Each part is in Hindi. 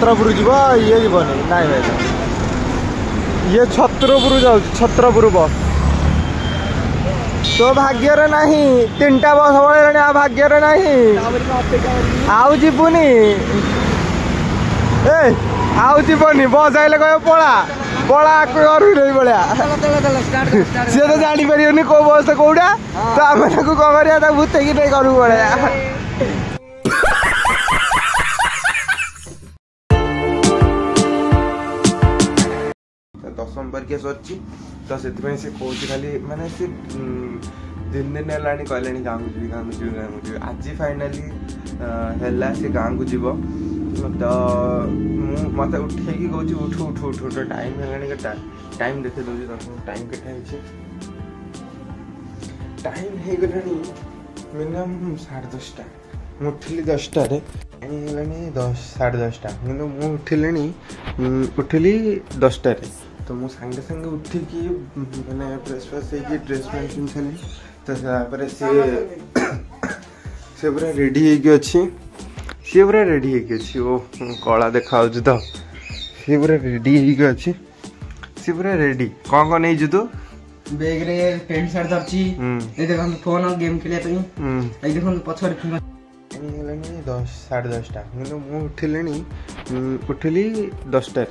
छत्रपुर जीव ये जीवनी नाई भाई ये छत्रपुर जाऊ छत्रपुर बस तो भाग्य नहीं 3टा बस बड़े आ भाग्य नहीं आउ जीवनी ए आउ जीवनी बस आइले कह पड़ा पड़ा करू नहीं भाया सी तो जापर कौ बस कौटा तो आम कौन भूत कि नहीं करू भाया दशम परीक्षा सर तो से कौन खाली माने से 3 दिन है कहले गाँव को जी गाँव को जी गाँव को जी आज फाइनाली है सी गाँव को जीव तो मत उठे कौच उठ उठ उठ उठ टाइम है टाइम देखे दूसरी टाइम के टाइम हो गला मिनिमम 10:30 मुठिली 10टा टाइम है 10:30 कि उठिली 10टा तो मुझे सांगे सांगे उठिकी मैंने फ्रेश फ्रेश होगी ड्रेस पैंट पिंध सारे तो से पूरा रेडी होगी सी पूरा रेडी होगी ओ कला देखा तो सी पूरा रेडी होगी सी पूरा रेडी कौन कौन नहीं तू बैग रे पैंट शर्ट धरची ए देखो फोन और गेम खेलिया पे ए देखो पछड़ फिंगर 10:30 कि मुझे उठिली 10टा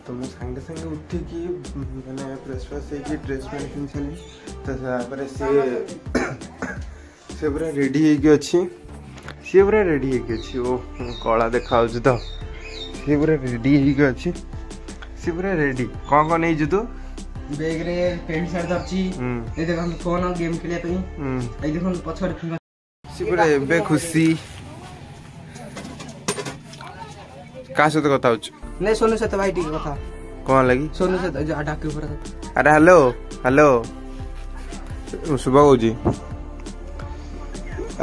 तो मुझे सांगे सांगे उठिकी मैंने फ्रेश फ्रेश होगी ड्रेस पैंट पिंध सारे तो से पूरा रेडी होगी सी पूरा रेडी होगी ओ कला देखा तो सी पूरा रेडी होगी सी पूरा रेडी कौन कौन नहीं तू बैग रे पैंट शर्ट धरची ए देखो फोन और गेम खेलिया पे ए देखो पछड़ फिंगर सी पूरा एबे खुशी का सहित कथा हो नहीं सोनू से भाई ठीक कथा कौन लगी सोनू से डाके ऊपर अरे हेलो हेलो शुभ कौच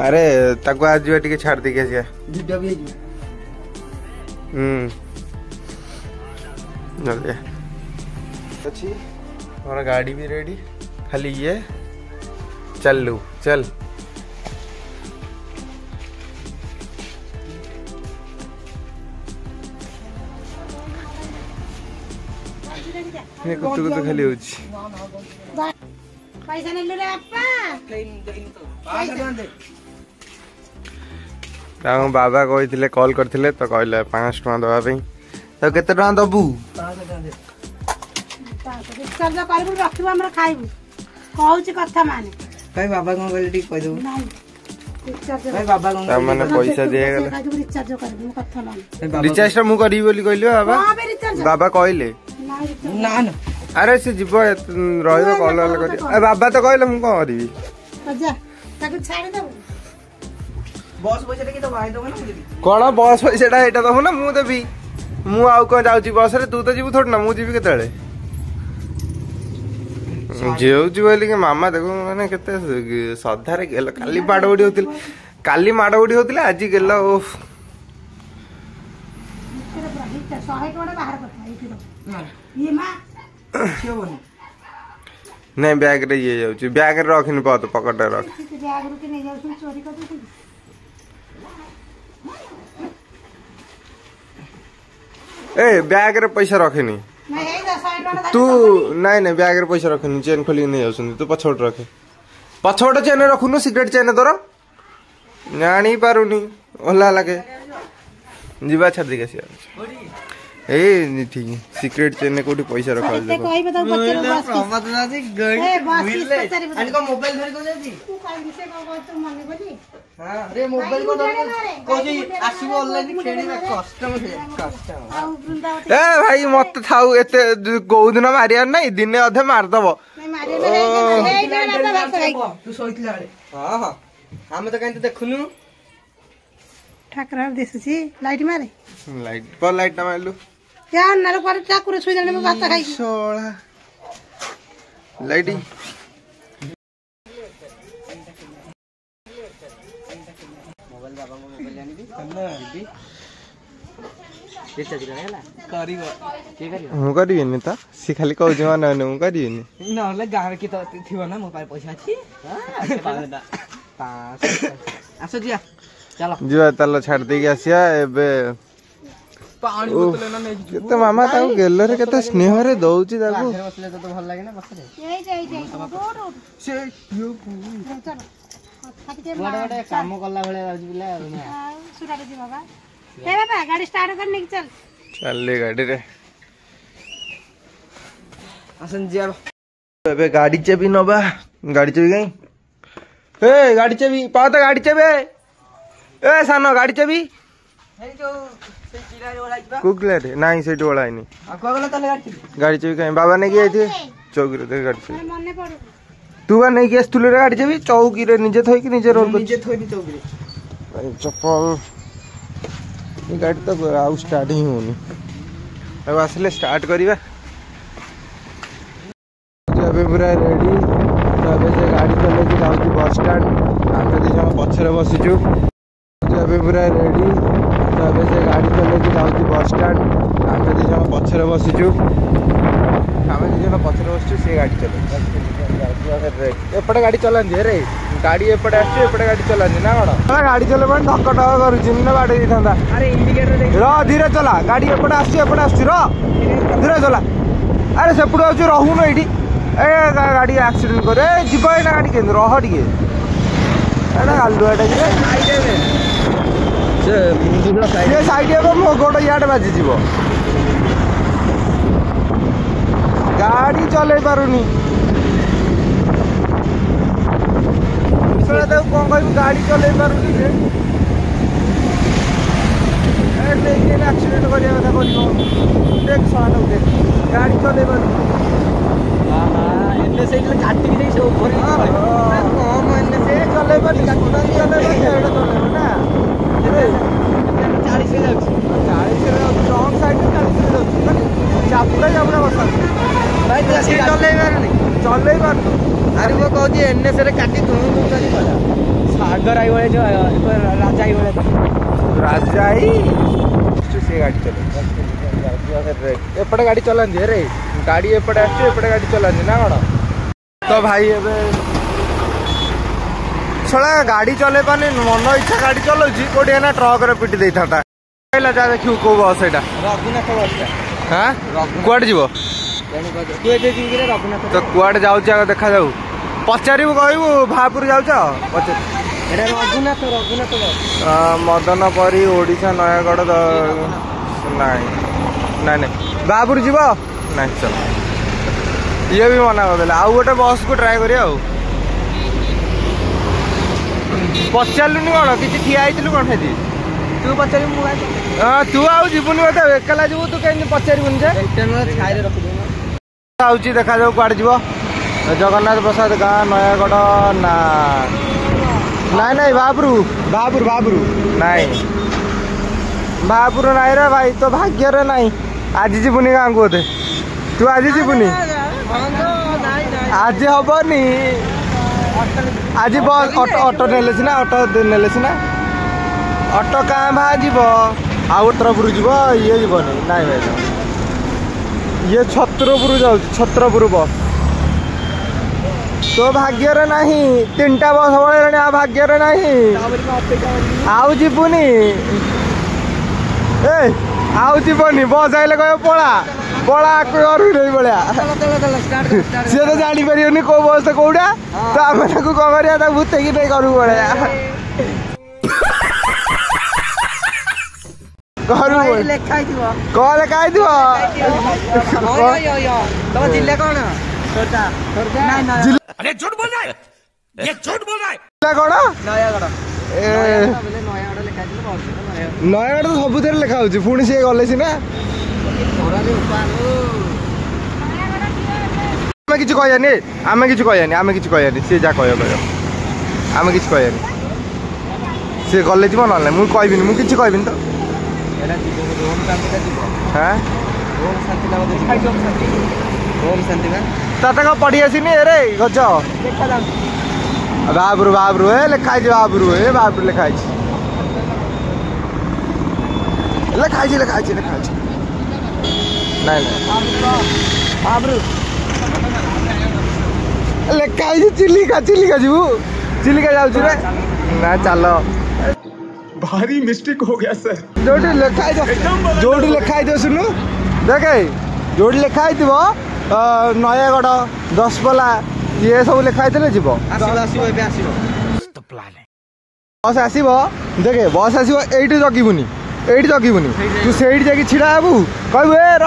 अरे ताको आज टे छाड़ दे वीडियो भी जल्दी अच्छी हमारा गाड़ी भी रेडी खाली ये चल लू चल कुछ कुछ खाली हो पैसा नहीं ले अपा बाबा कही कॉल करते तो कहले 500 टका दवा तो केते टका दबू रिचार्ज करबु रखिबु हमरा खाइबु कहूच कथा माने भाई बाबा कोन कहले ठीक कह दबु नहीं रिचार्ज भाई बाबा कोन मैंने पैसा दिए गेल रिचार्ज करबु कथा माने रिचार्ज हम करी बोली कहलियो बाबा बाबा कहले ना ना अरे से जीव रहिबो कॉल कर ए बाबा तो कहले मु कोन करबी जा ताको छाड़ी दबु बस पैसा के तो भाई दबो ना मुझे कोन बस पैसाटा एटा दबो ना मु देबी मु आउ कोन जाउची बस रे तू तो जीव थोड़ ना मु जीवी केतळे जेउची बोली के मामा देखो माने केते सधारे गेल काली माडवडी होतिल काली माडवडी होतिल आज गेल ओफ ये मां क्यों बनी नहीं बैग रे ये जाउची बैग रे रखिन पत पकड़ रख बैग रे के नहीं जाउ चोरी कर दे ए बैग रे पैसा रखिनी तू नहीं नहीं बैग रे पैसा रखिनी चेन खोली नहीं जाउछन तू पछोट रखे पछोट चेन रखुनु सिगरेट चेन तोर जानी पारुनी ओला लगे जीवा छाड़ दे के ए ठीक सिक्रेट चेन कोठी पैसा रखा ते कहबे तो बच्चे बस मत ना जी गई अनि को मोबाइल धरि को जाजी तू काई विषय को तो माने बोली हां रे मोबाइल को धरि कोजी आसीबो ऑनलाइन खेली ना कस्टम ए भाई मत थाउ एते गौ दिन मारिया नहीं दिन अधे मार दबो नहीं मारिया तू सोइतला रे हां हां हम तो काई देखुनु ठाकरा देसुची लाइट मारे लाइट पर लाइट ना मारलू या नर पर ठाकुर सुई देले में भात खाई सोळा लाइट मोबाइल बाबा मोबाइल आनी दी ना दी रिचार्ज करला करिवो के करिवो मु करियनी त सी खाली कहू जे माने मु करियनी नहले गार की तो थिवो ना मोबाइल पैसा छी हां 5 आसो जिया चलो जीवा तल छाड़ दे के आसिया एबे पानी बोतल ना नहीं केते मामा ताऊ गेलरे केते स्नेह रे दउची ताकू बसले तो भल लागे ना बसरे यही जाई जाई रोड से यो चलो खाती के बड़ा बड़ा काम करला भले राजू बिला सुरा दे बाबा ए बाबा गाड़ी स्टार्ट करने की चल चल गाड़ी रे आसन जियार एबे गाड़ी चाबी नबा गाड़ी चाबी गई ए गाड़ी चाबी पाओ तो गाड़ी चाबी ए सानो गाड़ी चाबी हे जो से किरा रे ओलाई बा कुकले रे नहीं सेठी ओळाइनी आ को गला तले गाड़ी चाबी कहीं बाबा ने की आइथे चौकी रे देख गाड़ी चाबी मने पड़ो तू बा नहीं की आस्तुले रे गाड़ी चाबी चौकी रे निजे थई कि निजे रोड पर निजे थोई दी चौकी रे भाई चप्पल ये गाड़ी तो आउ स्टार्ट ही होनी अब आसले स्टार्ट करिबा अबे पूरा रेडी तो अबे से गाड़ी चले के जाऊ बस स्टैंड आमे दी जण पछरे बसिचु अबे पूरा रेडी तो अबे से गाड़ी चले के जाऊ बस स्टैंड आमे दी जण पछरे बसिचु आमे दी जण पछरे बसिचु से गाड़ी चले एपटे गाड़ी चलांदी रे गाड़ी एपटे आछे एपटे गाड़ी चलांदी ना कोन गाड़ी चले बन धक्क टक करू ना बाड़ी थांदा अरे इंडिकेटर देख रो धीरे चला गाड़ी एपटे आछे रो धीरे चला अरे सेपटो आछे रहूनो एठी ए गाड़ी एक्सीडेंट करे जीव ना गाड़ी के रह टिके एटा गालुआटा जे से मुंडुला साइड ये साइड हे मो गोड़ याड बाजी जीव गाड़ी चले पारुनी तो कौन कह गाड़ी चले पारुनी एक्सीडेंट करिया कथा कर देख साटा देख गाड़ी चले पारुनी एने साइड काटी के से ऊपर कम एने से चले पारुनी चले एटा चले ना 40 से जाउछ 40 रे रॉन्ग साइड 40 रे जाउछ चापुड़ा बसा भाई तू चले पारुनी चले पारुनी अरे वो कहू जी एने से काटी तू चली पड़ा सागर आई वाले जो राजा आई वाले राजाई से गाड़ी चले एपटे गाड़ी चलांदी रे गाड़ी एपटे आछे एपटे गाड़ी चलांदी ना कोन तो भाई एबे छला गाड़ी चले पानी मन इच्छा गाड़ी चलाउची कोडी ना ट्रक रे पिटी देई थाता कहला जा देखियो को बस एटा रघुनाथ बस हां कुआड जीवो जानी को तू एते जी रे रघुनाथ तो कुआड जाउची आगे देखा जाऊ पचारिबु कहबु भापुर जाउछ पचार एटा रघुनाथ बस मदनपरी ओडिशा नयागढ़ नहीं नहीं बाबुर जीव नहीं चल ये भी मना कर आउ गोटे बस को ट्राए करिया पचारूनी कौन कि ठिया होइतिलु कौन हेती तू पचारि मु तू आउ जीवनी मत एकला जीव तू कहीं पचारूनी जे छाइरे रखि दे आउची देखा जाऊ कुआड जीव जगन्नाथ प्रसाद गाँ नयागढ़ ना नहीं नहीं बाबरू बाबरू बाबरू नहीं बाबरू नहीं रे भाई तो भाग्य रे नहीं आज जीवनी गाँ को तू आज जीवनी आज हबनी आज बस ऑटो नेले सिना ऑटो नेले सिना ऑटो कहाँ भा जीव आउ छत्रपुर जीव ये जीवनी नहीं भाई ये छत्रपुर जाऊ छत्रपुर बस तो भाग्य रे नहीं 3टा बस बड़े आ भाग्य रे नहीं आउ जीवनी ए आउ जीवनी बस आइले कह पड़ा पड़ा करू नहीं भलिया सी तो जानी पारियोनी को बस तो कौटा तो आम कौन करा भूत कि नहीं करू भलिया करू कौन लिखा जिले कौन अरे झूठ बोल रहा है ये झूठ बोल रहा है कौन नयागढ़ नयागढ़ तो सब लिखा हो पुणी सी गले सीना आम कि कहनी आम कि कहनी आम कि कहनी सी जा कह आम कि कहनी सी गले जीव ना मुझे कहबी मुझे कहबी तो हाँ तते पढ़ी आसनी अरे गज बाबरू बाबरू ए लिखाई बाबरू ए बाबरू लिखाई लिखाई लिखाई लिखाई नहीं बाबरू लिखाई चिलिका चिलिका जीवु चिलिका जाऊ रे ना चल भारी मिस्टेक हो गया सर। जोड़ी लिखाई जोड़ी लिखाई दो सुनु देखे जोड़ी लिखाई थी नयागढ़ दशपल्ला ये सब लिखाई थे जीव बस आसब देखे बस आसब ये जगबुनि ये जगबुनि तू से छिड़ा हेबू कहू ए र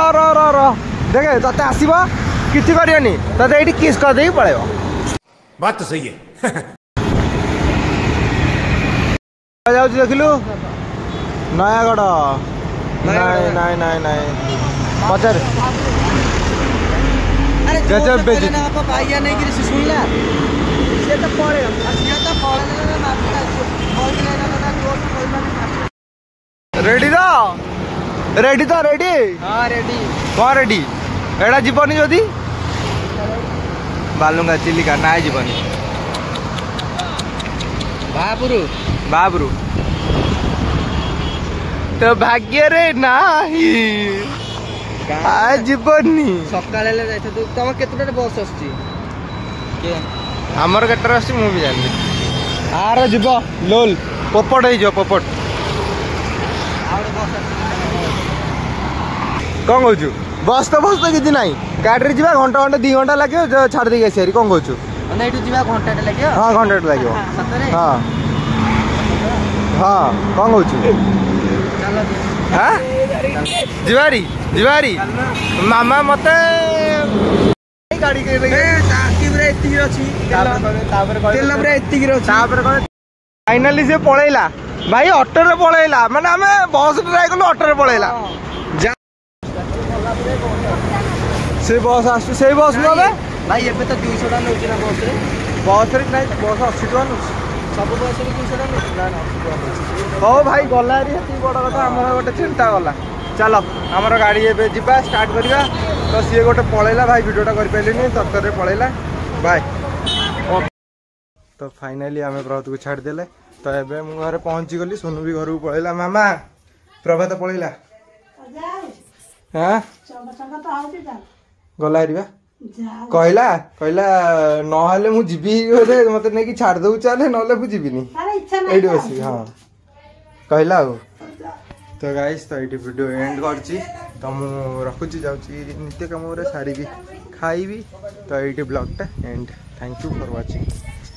देखे ते आसब किसी करनी ते ये किस कर पड़े बात तो सही है। जाऊँ देखिलु नयागढ़ नाई नाई नाई नाई पचार गजब बेजी भाइया नहीं कि सुनला से तो पड़े से तो रेडी रेडी तो रेडी हां रेडी कौन रेडी एड़ा जीवनी जदि बालुंगा चिलिका ना जीवनी बाबरू तो भाग्य रे नाही जीवनी सकाळे तुम केतटा बस आछी हमर केटर आसी मु भी जानि आर जीव लोल पोपट हे जो पोपट कौन कहू बस तो किसी ना गाड़ी जी घंटा घंटा 2 घंटा लगे छाड़ दे आसी कौन कहू घंटा लगे हाँ घंटा लगे हाँ हाँ कौन कहू जीवारी मामा मत गाड़ी फाइनाली से पलैला भाई ऑटो रे पलैला माने आमे बस ट्राई कलु ऑटो रे पलैला से बस आसु से बस नबे भाई एबे तो 200 टका नउची ना बस रे नहीं बस 80 टका नउची सब बस रे 200 टका नउची ना 80 टका हो भाई गला रे हेती बड़ कथा हमर गोटे चिंता गला चलो हमर गाड़ी एबे जिबा स्टार्ट करिया तो सी गोटे पलैला भाई वीडियोटा कर पैलिनी तत्तर रे पलैला बाय तो फाइनाली आमे प्रभात को छाड़ देले तो एबे मु घरे पहुंची गली सोनू भी घर को पलैला मामा प्रभात पलैला हां गला हरिबा कहला कहला नहले मु जीबी मते नै कि छाड़ दउ चले नले मु जीबिनी एडी बसी हां कहला हो तो गाइस तो ये वीडियो एंड करची तो मु रखुची जाउची नित्य काम रे सारी भी खाइबी तो ये ब्लॉग टा and thank you for watching.